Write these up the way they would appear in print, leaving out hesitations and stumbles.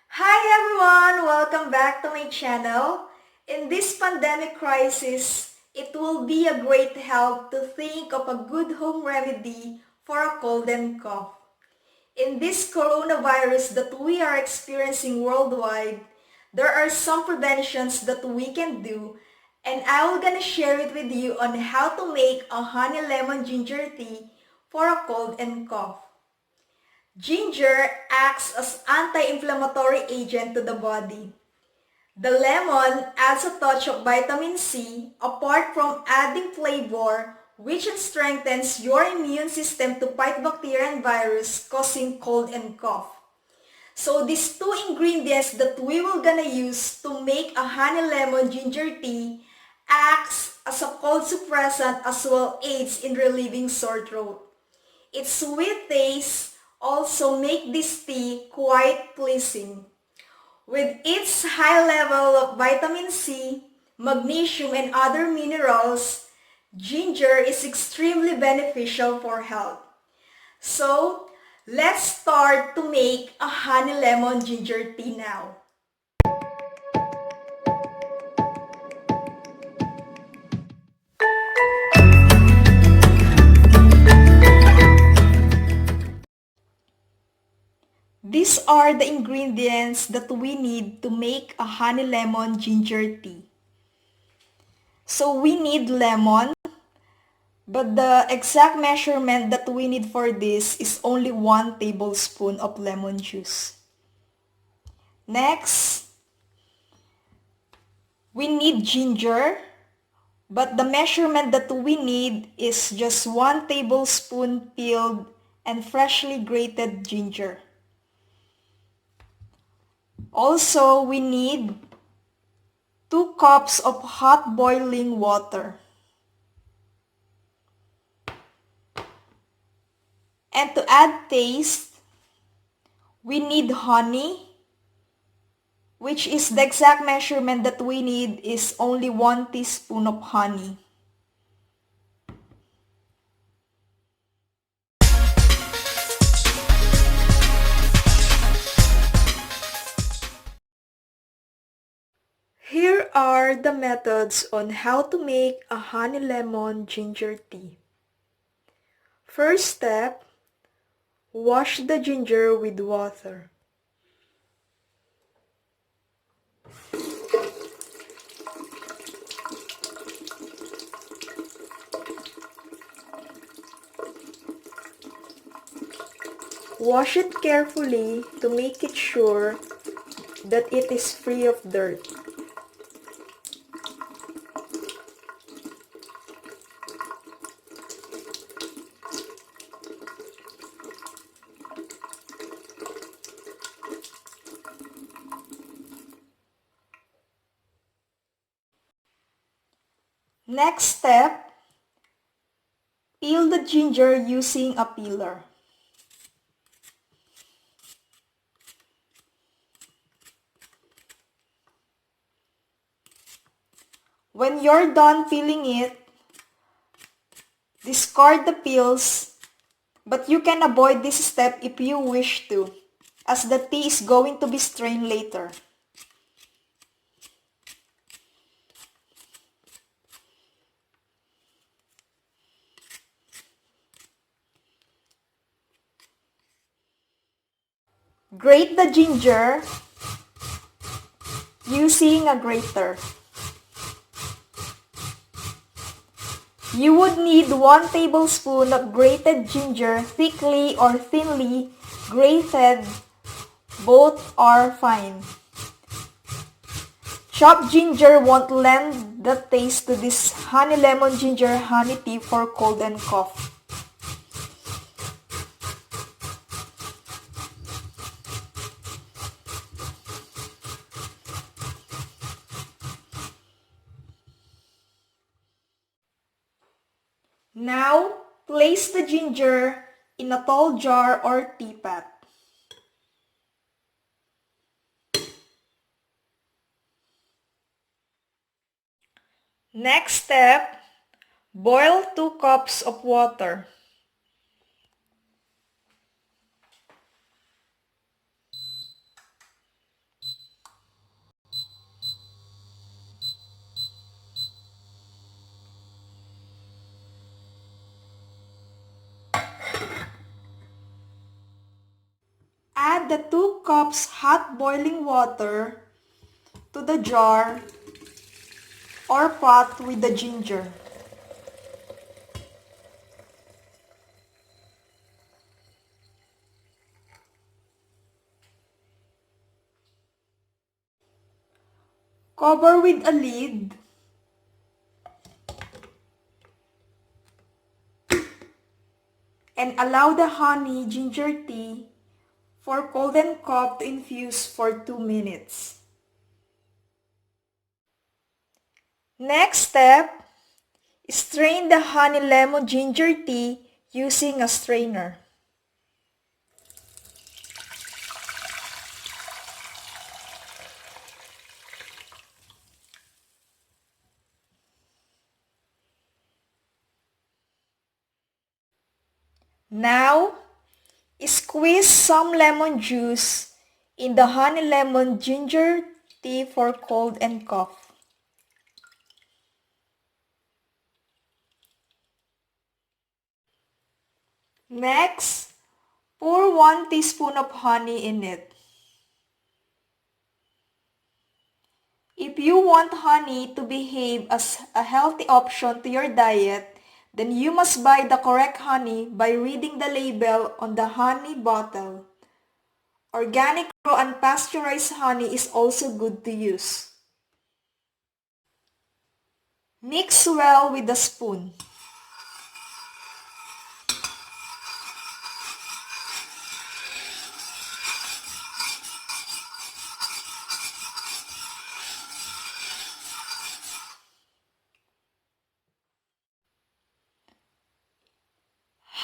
Hi everyone! Welcome back to my channel. In this pandemic crisis, it will be a great help to think of a good home remedy for a cold and cough. In this coronavirus that we are experiencing worldwide, there are some preventions that we can do, and I will gonna share it with you on how to make a honey lemon ginger tea for a cold and cough. Ginger acts as anti-inflammatory agent to the body. The lemon adds a touch of vitamin C apart from adding flavor, which strengthens your immune system to fight bacteria and virus causing cold and cough. So these two ingredients that we will gonna use to make a honey lemon ginger tea acts as a cold suppressant as well aids in relieving sore throat. Its sweet taste also make this tea quite pleasing. With its high level of vitamin C, magnesium, and other minerals, ginger is extremely beneficial for health. So, let's start to make a honey lemon ginger tea now. These are the ingredients that we need to make a honey lemon ginger tea. So we need lemon, but the exact measurement that we need for this is only 1 tablespoon of lemon juice. Next, we need ginger, but the measurement that we need is just 1 tablespoon peeled and freshly grated ginger. Also, we need 2 cups of hot boiling water. And to add taste, we need honey, which is the exact measurement that we need is only 1 teaspoon of honey. Here are the methods on how to make a honey lemon ginger tea. First step, wash the ginger with water. Wash it carefully to make it sure that it is free of dirt. Next step, peel the ginger using a peeler. When you're done peeling it, discard the peels, but you can avoid this step if you wish to, as the tea is going to be strained later. Grate the ginger using a grater. You would need 1 tablespoon of grated ginger, thickly or thinly grated, both are fine. Chopped ginger won't lend the taste to this honey lemon ginger honey tea for cold and cough. Now, place the ginger in a tall jar or teapot. Next step, boil 2 cups of water. add the 2 cups hot boiling water to the jar or pot with the ginger. Cover with a lid and allow the honey ginger tea for cold and cough to infuse for 2 minutes. Next step, strain the honey lemon ginger tea using a strainer. Now, squeeze some lemon juice in the honey lemon ginger tea for cold and cough. Next, pour 1 teaspoon of honey in it. If you want honey to behave as a healthy option to your diet, then you must buy the correct honey by reading the label on the honey bottle. Organic, raw, unpasteurized honey is also good to use. Mix well with a spoon.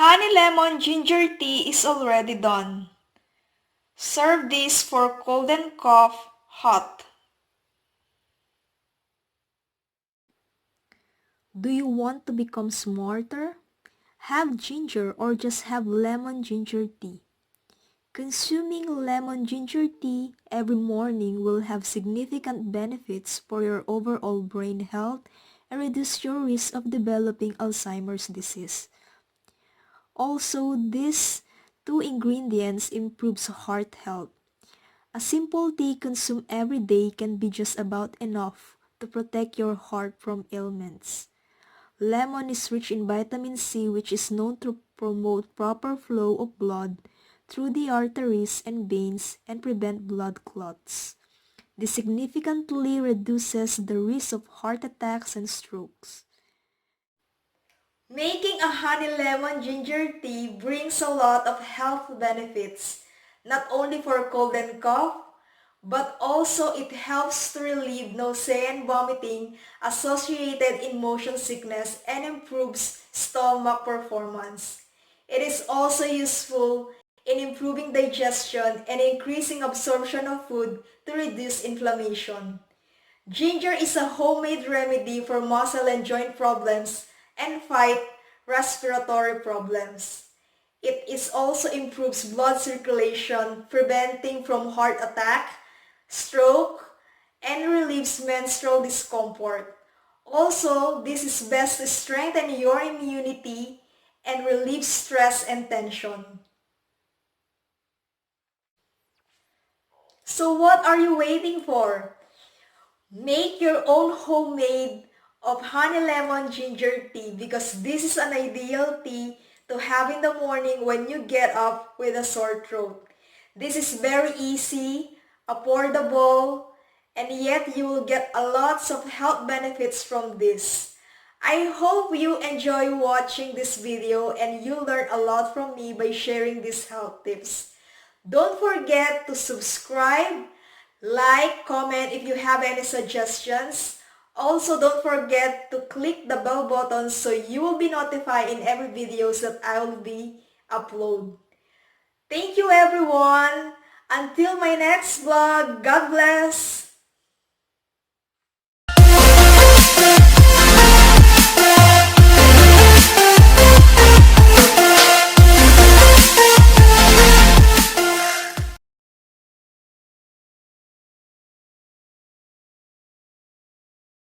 Honey lemon ginger tea is already done. Serve this for cold and cough hot. Do you want to become smarter? Have ginger or just have lemon ginger tea. Consuming lemon ginger tea every morning will have significant benefits for your overall brain health and reduce your risk of developing Alzheimer's disease. Also, these 2 ingredients improves heart health. A simple tea consumed every day can be just about enough to protect your heart from ailments. Lemon is rich in vitamin C, which is known to promote proper flow of blood through the arteries and veins and prevent blood clots. This significantly reduces the risk of heart attacks and strokes. Making a honey lemon ginger tea brings a lot of health benefits, not only for cold and cough, but also it helps to relieve nausea and vomiting associated in motion sickness and improves stomach performance. It is also useful in improving digestion and increasing absorption of food to reduce inflammation. Ginger is a homemade remedy for muscle and joint problems and fight respiratory problems. It is also improves blood circulation, preventing from heart attack, stroke, and relieves menstrual discomfort. Also, this is best to strengthen your immunity and relieve stress and tension. So what are you waiting for? Make your own homemade of honey lemon ginger tea because this is an ideal tea to have in the morning when you get up with a sore throat. This is very easy, affordable, and yet you will get a lots of health benefits from this. I hope you enjoy watching this video and you learn a lot from me by sharing these health tips. Don't forget to subscribe, like, comment if you have any suggestions. Also, don't forget to click the bell button so you will be notified in every videos that I will be upload. Thank you everyone. Until my next vlog, God bless.